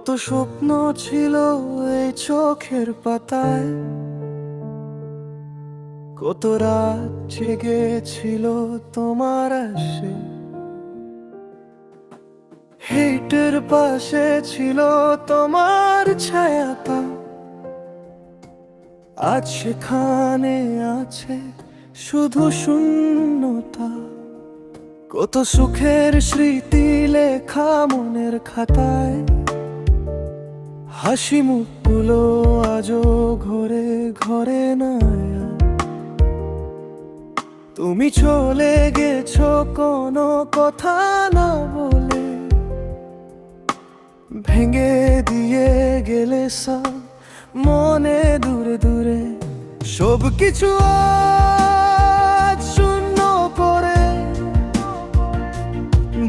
কত স্বপ্ন ছিল এই চোখের পাতায়, কত রাত জেগেছিল তোমার আসে। হেইটের পাশে ছিল তোমার ছায়াটা, আজ সেখানে আছে শুধু শূন্যতা। কত সুখের স্মৃতি লেখা মনের খাতায়, হাসি মুখগুলো আজও ঘরে ঘরে নাই। তুমি চলে গেছো কোনো কথা না বলে, ভেঙে দিয়ে গেলে সব মনে দূরে দূরে। সব কিছু আজ শূন্য করে,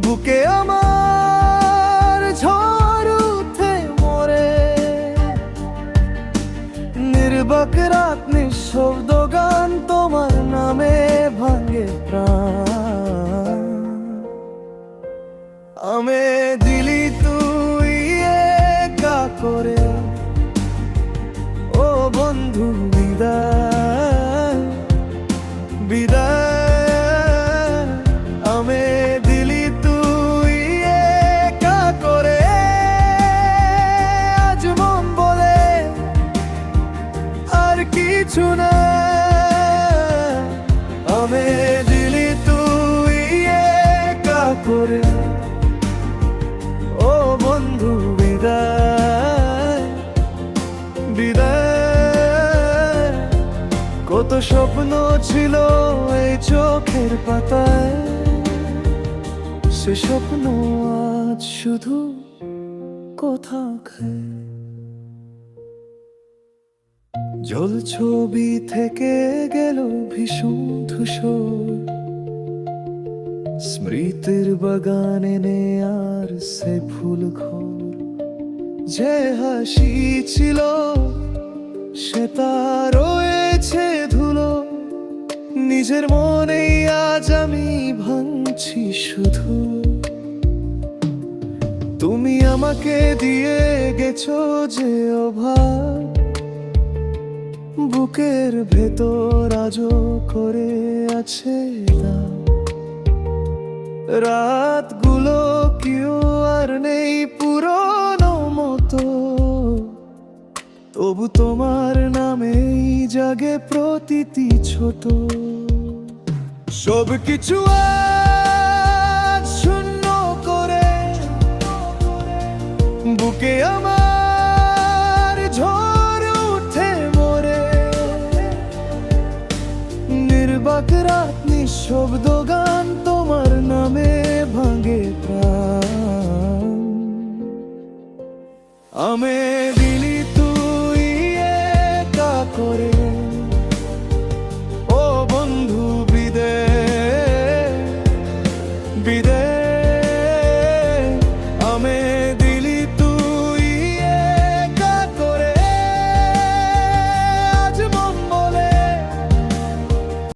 বুকে আমার ঝড় উঠে মরে। নির্বাক রাত নিঃশব্দ গান তোমার নামে ভাঙে প্রাণ। আমে দিলি তুই একা করে, ও বন্ধু বিদায় বিদায়। আমে দিলি তুই একা করে, আজ মন বলে আর কিছু না। আমে দিলি তুই একা করে, ও বন্ধু বিদায় বিদায়। কত স্বপ্ন ছিল এই চোখের পাতায়, সে স্বপ্ন আজ শুধু কথা খায়। জল ছবি থেকে গেল ভীষণ ধূসর, স্মৃতির বাগান এনে আর সে ফুল ঘর। যে হাসি ছিল সে তার রয়েছে ধুলো, নিজের মনেই আজ আমি ভাঙছি শুধু। তুমি আমাকে দিয়ে গেছো যে অভাব, বুকের ভেতর আজও করে আছে দাগ। রাতগুলো কেউ আর নেই পুরনো মতো, তবু তোমার নামেই জাগে প্রতিটি ছোট। সব কিছু আজ শূন্য করে, বুকে আমার ঝড় উঠে মরে। নির্বাক রাত নিঃশব্দ গান তোমার নামে ভাঙে প্রাণ। আমে